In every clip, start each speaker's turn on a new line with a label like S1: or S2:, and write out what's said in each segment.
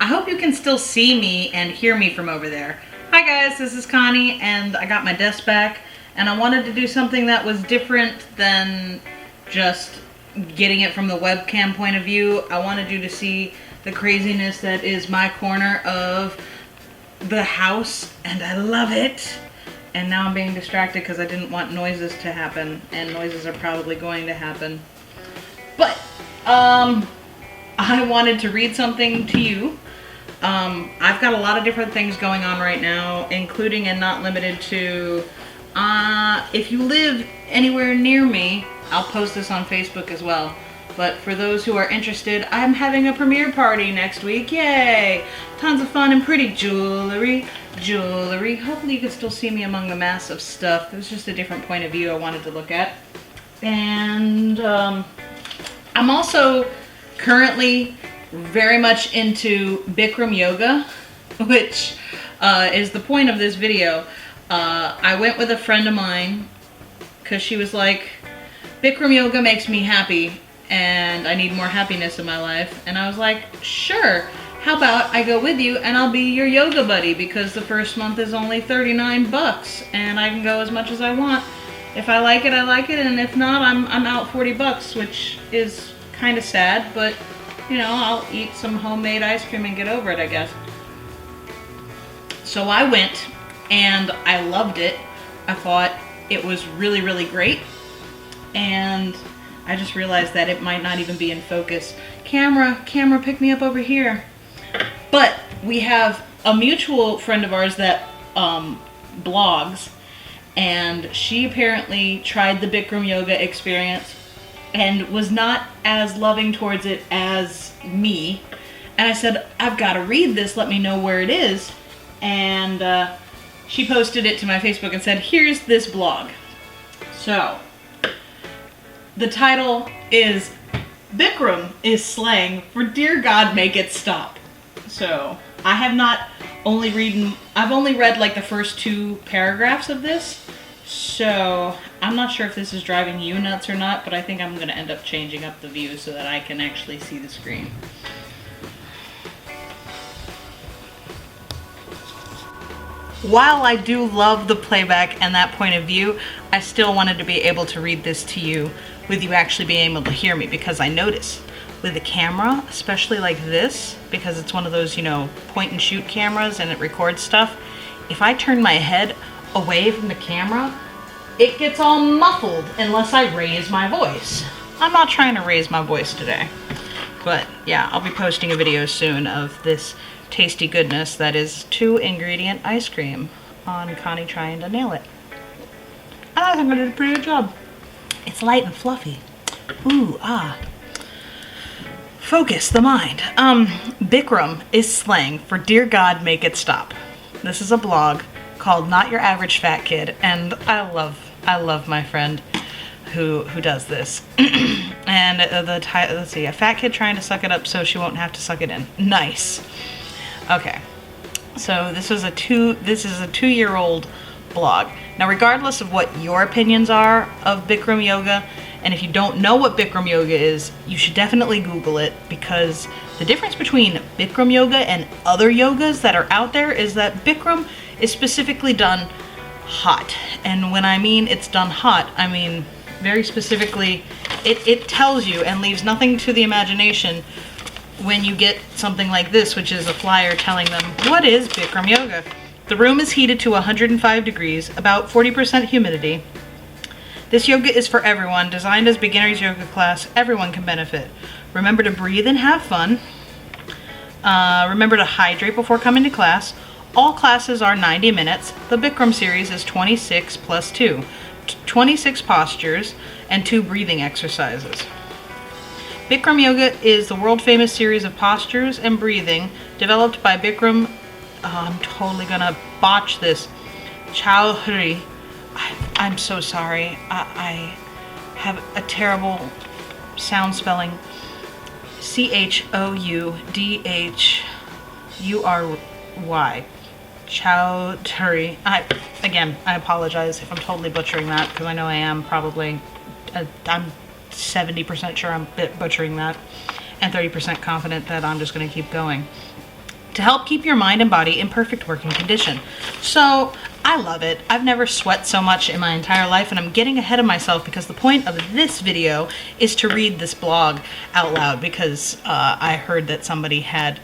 S1: I hope you can still see me and hear me from over there. Hi guys, this is Connie, and I got my desk back, and I wanted to do something that was different than just getting it from the webcam point of view. I wanted you to see the craziness that is my corner of the house, and I love it. And now I'm being distracted because I didn't want noises to happen, and noises are probably going to happen. But, I wanted to read something to you. I've got a lot of different things going on right now, including and not limited to, if you live anywhere near me, I'll post this on Facebook as well. But for those who are interested, I'm having a premiere party next week. Yay! Tons of fun and pretty jewelry. Hopefully you can still see me among the mass of stuff. It was just a different point of view I wanted to look at. And I'm also currently very much into Bikram yoga, which is the point of this video. I went with a friend of mine because she was like, Bikram yoga makes me happy and I need more happiness in my life. And I was like, sure, how about I go with you and I'll be your yoga buddy, because the first month is only 39 bucks and I can go as much as I want. If I like it, I like it, and if not, I'm out 40 bucks, which is kind of sad, but you know, I'll eat some homemade ice cream and get over it, I guess. So I went, and I loved it. I thought it was really, really great. And I just realized that it might not even be in focus. Camera, pick me up over here. But we have a mutual friend of ours that blogs, and she apparently tried the Bikram yoga experience and was not as loving towards it as me. And I said, I've got to read this, let me know where it is. And she posted it to my Facebook and said, here's this blog. So, the title is, Bikram is slang for dear God make it stop. So, I've only read like the first 2 paragraphs of this. So, I'm not sure if this is driving you nuts or not, but I think I'm going to end up changing up the view so that I can actually see the screen. While I do love the playback and that point of view, I still wanted to be able to read this to you with you actually being able to hear me, because I notice with a camera, especially like this, because it's one of those, you know, point and shoot cameras and it records stuff, if I turn my head away from the camera, it gets all muffled unless I raise my voice. I'm not trying to raise my voice today, but yeah, I'll be posting a video soon of this tasty goodness that is 2-ingredient ice cream on Connie trying to nail it. And I think I did a pretty good job. It's light and fluffy. Ooh, ah. Focus the mind. Bikram is slang for dear God make it stop. This is a blog called Not Your Average Fat Kid, and I love my friend who does this. And the title, let's see, a fat kid trying to suck it up so she won't have to suck it in. Nice. Okay, so this is a 2-year-old blog. Now, regardless of what your opinions are of Bikram yoga, and if you don't know what Bikram yoga is, you should definitely Google it, because the difference between Bikram yoga and other yogas that are out there is that Bikram is specifically done hot. And when I mean it's done hot, I mean very specifically, it tells you and leaves nothing to the imagination when you get something like this, which is a flyer telling them, what is Bikram yoga? The room is heated to 105 degrees, about 40% humidity. This yoga is for everyone, designed as beginner's yoga class. Everyone can benefit. Remember to breathe and have fun. Remember to hydrate before coming to class. All classes are 90 minutes. The Bikram series is 26 plus 2. 26 postures and 2 breathing exercises. Bikram yoga is the world-famous series of postures and breathing developed by Bikram, I'm totally gonna botch this, Chowdhury. I'm so sorry. I have a terrible sound spelling. Chowdhury. Chowdhury. I apologize if I'm totally butchering that, because I know I am probably. I'm 70% sure I'm butchering that, and 30% confident that I'm just going to keep going. to help keep your mind and body in perfect working condition. So I love it. I've never sweat so much in my entire life, and I'm getting ahead of myself because the point of this video is to read this blog out loud, because I heard that somebody had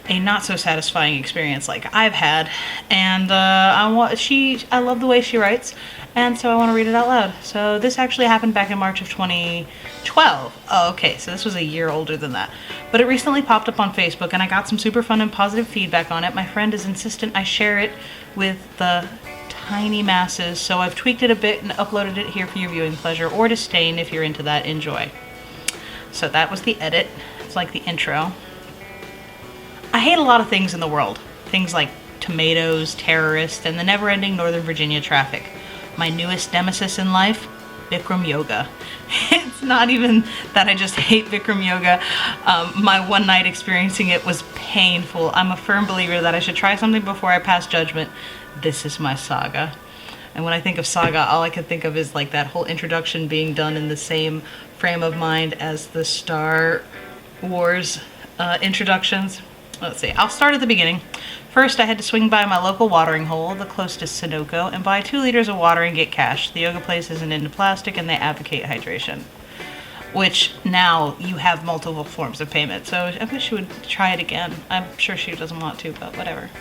S1: a not so satisfying experience like I've had, and I love the way she writes, and so I want to read it out loud. So this actually happened back in March of 2012. Oh, okay, so this was a year older than that. But it recently popped up on Facebook, and I got some super fun and positive feedback on it. My friend is insistent I share it with the tiny masses, so I've tweaked it a bit and uploaded it here for your viewing pleasure or disdain. If you're into that, enjoy. So that was the edit. It's like the intro. I hate a lot of things in the world. Things like tomatoes, terrorists, and the never-ending Northern Virginia traffic. My newest nemesis in life, Bikram yoga. It's not even that I just hate Bikram yoga. My one night experiencing it was painful. I'm a firm believer that I should try something before I pass judgment. This is my saga. And when I think of saga, all I can think of is like that whole introduction being done in the same frame of mind as the Star Wars introductions. Let's see, I'll start at the beginning. First, I had to swing by my local watering hole, the closest to Sunoco, and buy 2 liters of water and get cash. The yoga place isn't into plastic, and they advocate hydration. Which, now, you have multiple forms of payment, so I wish she would try it again. I'm sure she doesn't want to, but whatever.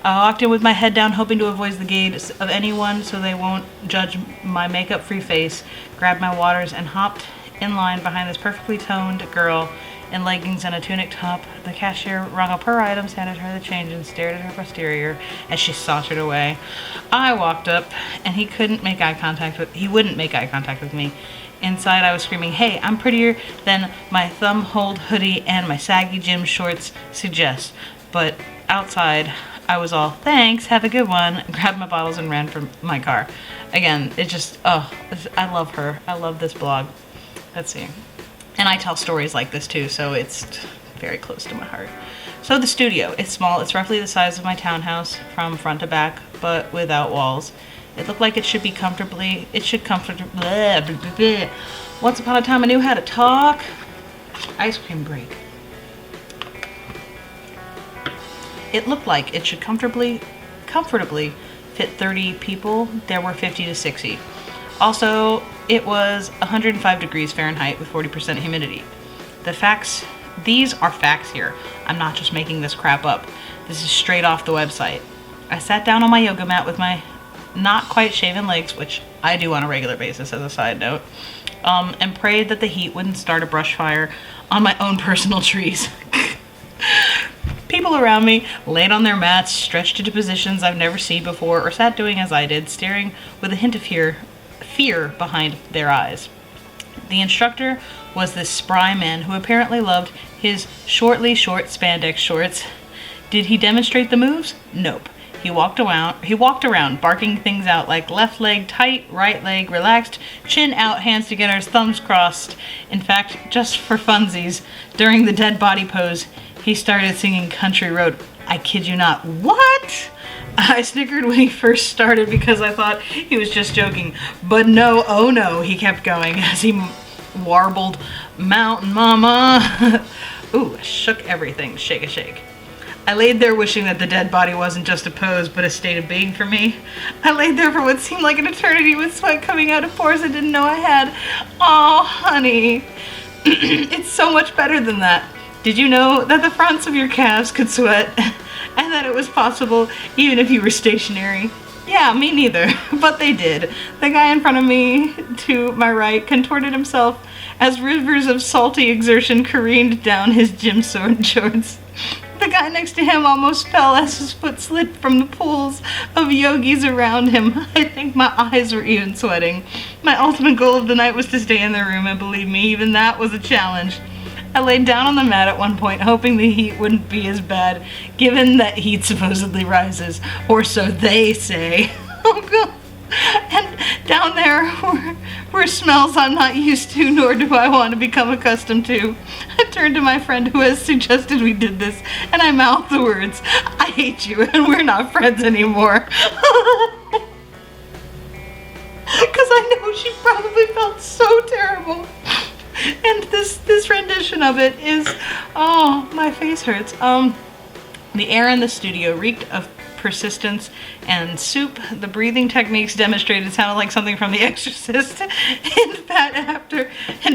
S1: I walked in with my head down, hoping to avoid the gaze of anyone so they won't judge my makeup-free face, grabbed my waters, and hopped in line behind this perfectly toned girl in leggings and a tunic top. The cashier rung up her items, handed her the change, and stared at her posterior as she sauntered away. I walked up, and he wouldn't make eye contact with me. Inside, I was screaming, "Hey, I'm prettier than my thumb-holed hoodie and my saggy gym shorts suggest." But outside, I was all, "Thanks, have a good one," grabbed my bottles and ran for my car. Again, it just, I love her. I love this blog. Let's see. And I tell stories like this too, so it's very close to my heart. So the studio, it's small. It's roughly the size of my townhouse from front to back, but without walls. It looked like it should comfortably. Once upon a time I knew how to talk. Ice cream break. It looked like it should comfortably fit 30 people. There were 50 to 60. Also, it was 105 degrees Fahrenheit with 40% humidity. These are facts here. I'm not just making this crap up. This is straight off the website. I sat down on my yoga mat with my not quite shaven legs, which I do on a regular basis as a side note, and prayed that the heat wouldn't start a brush fire on my own personal trees. People around me laid on their mats, stretched into positions I've never seen before, or sat doing as I did, staring with a hint of fear behind their eyes. The instructor was this spry man who apparently loved his short spandex shorts. Did he demonstrate the moves? Nope. He walked around, barking things out like left leg tight, right leg relaxed, chin out, hands together, thumbs crossed. In fact, just for funsies, during the dead body pose, he started singing Country Road. I kid you not. What? I snickered when he first started because I thought he was just joking. But no, oh no, he kept going as he warbled, Mountain Mama. Ooh, shook everything, shake a shake. I laid there wishing that the dead body wasn't just a pose, but a state of being for me. I laid there for what seemed like an eternity with sweat coming out of pores I didn't know I had. Oh, honey. It's so much better than that. Did you know that the fronts of your calves could sweat? And that it was possible even if you were stationary? Yeah, me neither, but they did. The guy in front of me, to my right, contorted himself as rivers of salty exertion careened down his gym shorts. The guy next to him almost fell as his foot slid from the pools of yogis around him. I think my eyes were even sweating. My ultimate goal of the night was to stay in the room, and believe me, even that was a challenge. I laid down on the mat at one point, hoping the heat wouldn't be as bad, given that heat supposedly rises, or so they say. Oh God. And down there were smells I'm not used to, nor do I want to become accustomed to. I turned to my friend who has suggested we did this, and I mouthed the words, I hate you, and we're not friends anymore. Because I know she probably felt so terrible. And this rendition of it is, oh, my face hurts. The air in the studio reeked of persistence and soup. The breathing techniques demonstrated sounded like something from The Exorcist. In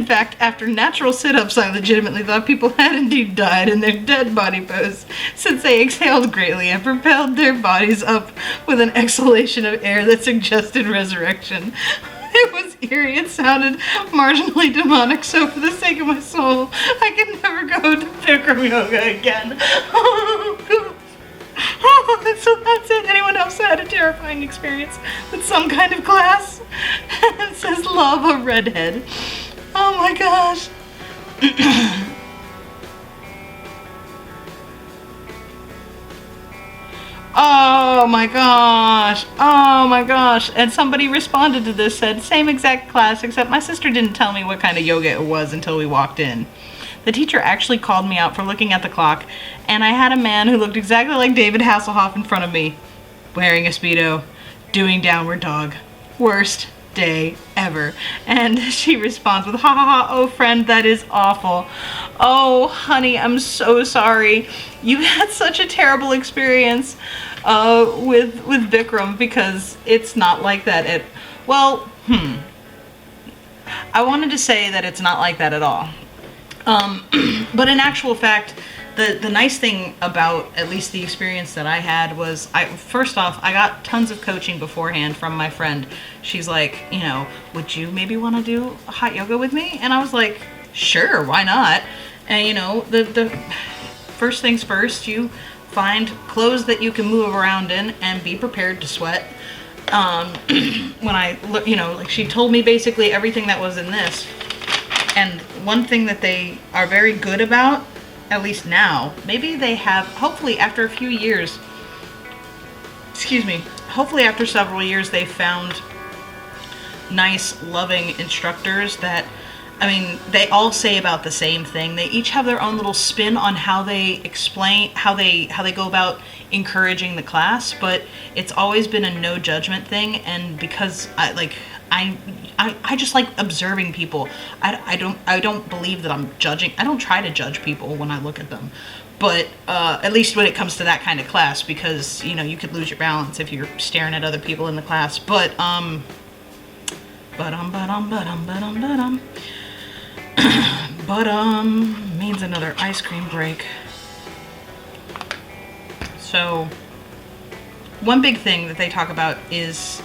S1: fact, after natural sit-ups, I legitimately thought people had indeed died in their dead body pose, since they exhaled greatly and propelled their bodies up with an exhalation of air that suggested resurrection. It was eerie. It sounded marginally demonic, so for the sake of my soul, I can never go to Bikram yoga again. So that's it. Anyone else had a terrifying experience with some kind of class? It says lava redhead. Oh my gosh. Oh my gosh. Oh my gosh. And somebody responded to this, said, same exact class, except my sister didn't tell me what kind of yoga it was until we walked in. The teacher actually called me out for looking at the clock, and I had a man who looked exactly like David Hasselhoff in front of me, wearing a Speedo, doing downward dog. Worst day ever. And she responds with, ha ha ha, oh friend, that is awful. Oh honey, I'm so sorry. You had such a terrible experience with Bikram, because it's not like that I wanted to say that it's not like that at all. But in actual fact, the nice thing about at least the experience that I had was, first off, I got tons of coaching beforehand from my friend. She's like, would you maybe want to do hot yoga with me? And I was like, sure, why not? And the first things first, you find clothes that you can move around in and be prepared to sweat. When she told me basically everything that was in this. And one thing that they are very good about, at least now, maybe they have, hopefully after a few years, hopefully after several years, they found nice, loving instructors that, they all say about the same thing. They each have their own little spin on how they explain, how they go about encouraging the class, but it's always been a no judgment thing. And because I just like observing people. I don't believe that I'm judging. I don't try to judge people when I look at them. But at least when it comes to that kind of class, because you could lose your balance if you're staring at other people in the class. But means another ice cream break. So one big thing that they talk about is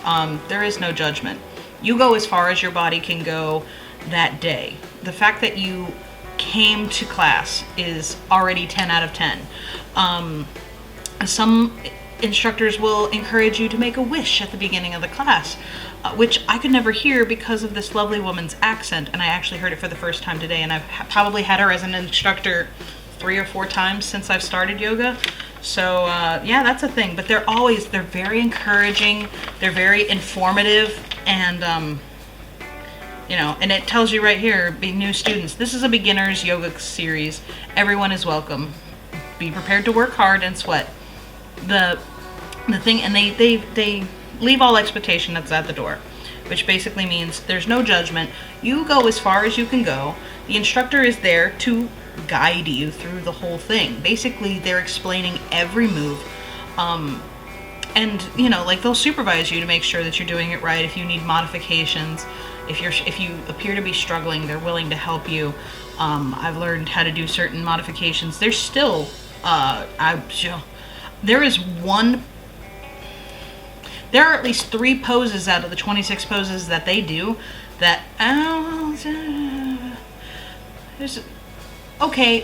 S1: there is no judgment. You go as far as your body can go that day. The fact that you came to class is already 10 out of 10. Some instructors will encourage you to make a wish at the beginning of the class, which I could never hear because of this lovely woman's accent. And I actually heard it for the first time today, and I've probably had her as an instructor 3 or 4 times since I've started yoga. So yeah, that's a thing. But they're very encouraging. They're very informative. And, and it tells you right here, be new students. This is a beginner's yoga series. Everyone is welcome. Be prepared to work hard and sweat. The thing, and they leave all expectation that's at the door, which basically means there's no judgment. You go as far as you can go. The instructor is there to guide you through the whole thing. Basically, they're explaining every move. And they'll supervise you to make sure that you're doing it right. If you need modifications, if you appear to be struggling, they're willing to help you. I've learned how to do certain modifications. There's still there are at least 3 poses out of the 26 poses that they do that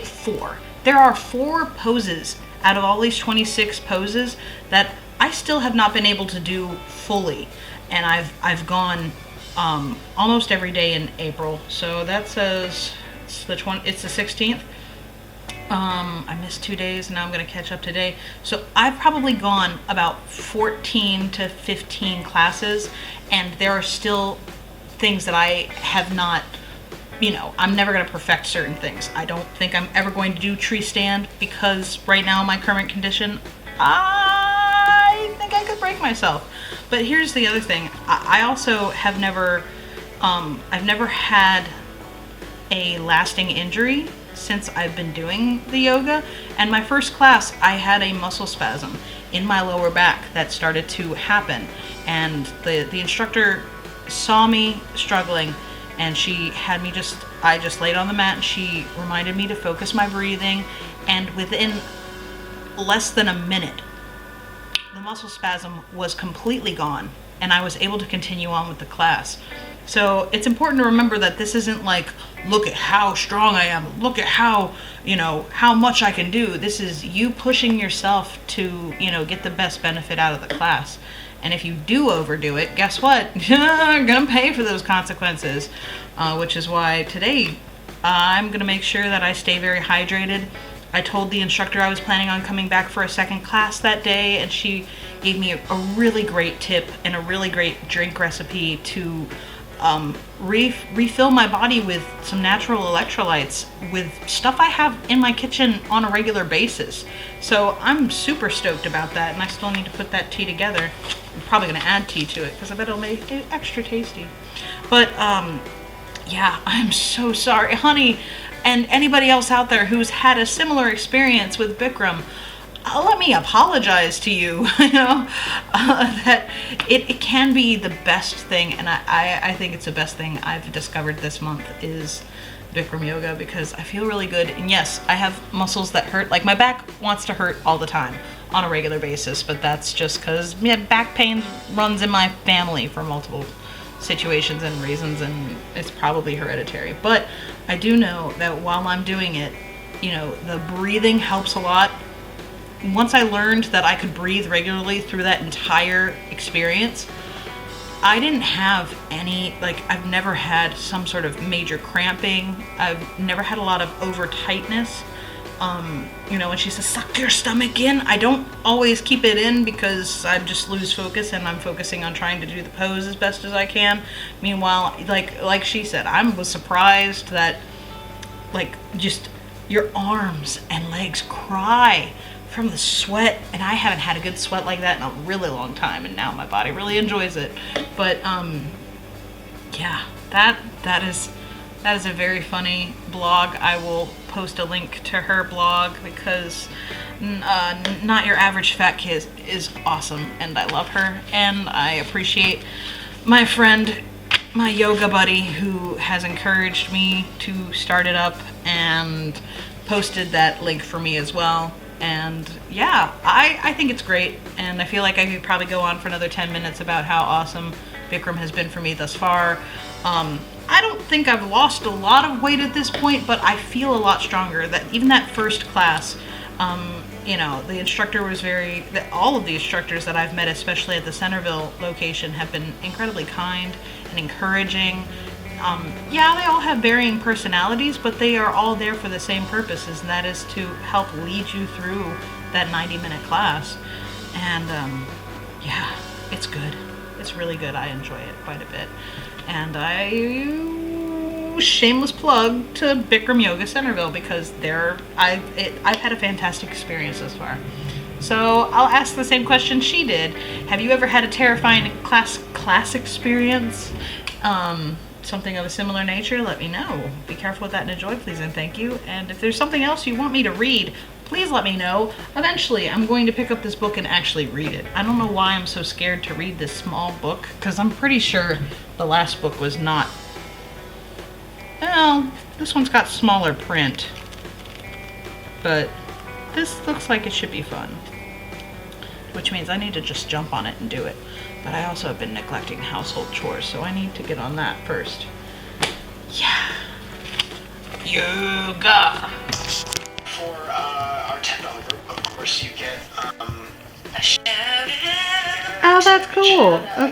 S1: 4. There are 4 poses out of all these 26 poses that I still have not been able to do fully, and I've gone almost every day in April. So that says it's the 16th. I missed 2 days, and now I'm going to catch up today. So I've probably gone about 14 to 15 classes, and there are still things that I have not. I'm never going to perfect certain things. I don't think I'm ever going to do tree stand, because right now, my current condition, I think I could break myself. But here's the other thing. I also have never, I've never had a lasting injury. since I've been doing the yoga. And my first class, I had a muscle spasm in my lower back that started to happen. And the instructor saw me struggling, and she had me I just laid on the mat, and she reminded me to focus my breathing. And within less than a minute, the muscle spasm was completely gone, and I was able to continue on with the class. So it's important to remember that this isn't like, look at how strong I am, look at how, how much I can do. This is you pushing yourself to, get the best benefit out of the class. And if you do overdo it, guess what? You're gonna pay for those consequences, which is why today I'm gonna make sure that I stay very hydrated. I told the instructor I was planning on coming back for a second class that day, and she gave me a really great tip and a really great drink recipe to refill my body with some natural electrolytes with stuff I have in my kitchen on a regular basis. So I'm super stoked about that, and I still need to put that tea together. I'm probably going to add tea to it because I bet it'll make it extra tasty. But yeah, I'm so sorry, honey, and anybody else out there who's had a similar experience with Bikram. Let me apologize to you, that it can be the best thing, and I think it's the best thing I've discovered this month is Bikram yoga, because I feel really good. And yes, I have muscles that hurt, like my back wants to hurt all the time on a regular basis, but that's just because back pain runs in my family for multiple situations and reasons, and it's probably hereditary. But I do know that while I'm doing it, the breathing helps a lot. Once I learned that I could breathe regularly through that entire experience, I didn't have any, I've never had some sort of major cramping. I've never had a lot of over tightness. When she says, suck your stomach in, I don't always keep it in because I just lose focus, and I'm focusing on trying to do the pose as best as I can. Meanwhile, like she said, I was surprised that, just your arms and legs cry from the sweat, and I haven't had a good sweat like that in a really long time, and now my body really enjoys it. But yeah, that is a very funny blog. I will post a link to her blog because Not Your Average Fat Kid is awesome, and I love her, and I appreciate my friend, my yoga buddy, who has encouraged me to start it up and posted that link for me as well. And yeah, I think it's great, and I feel like I could probably go on for another 10 minutes about how awesome Bikram has been for me thus far. I don't think I've lost a lot of weight at this point, but I feel a lot stronger. Even that first class, the instructor was all of the instructors that I've met, especially at the Centerville location, have been incredibly kind and encouraging. Yeah, they all have varying personalities, but they are all there for the same purposes, and that is to help lead you through that 90-minute class. And yeah, it's good. It's really good. I enjoy it quite a bit. And shameless plug to Bikram Yoga Centerville, because I've had a fantastic experience thus far. So I'll ask the same question she did. Have you ever had a terrifying class experience? Something of a similar nature? Let me know. Be careful with that and enjoy, please and thank you. And if there's something else you want me to read, please let me know. Eventually, I'm going to pick up this book and actually read it. I don't know why I'm so scared to read this small book, because I'm pretty sure the last book was not... Well, this one's got smaller print, but this looks like it should be fun, which means I need to just jump on it and do it. But I also have been neglecting household chores, so I need to get on that first. Yeah. Yoga.
S2: For our $10 group, of course, you get a shout out.
S1: Oh, that's cool. Okay.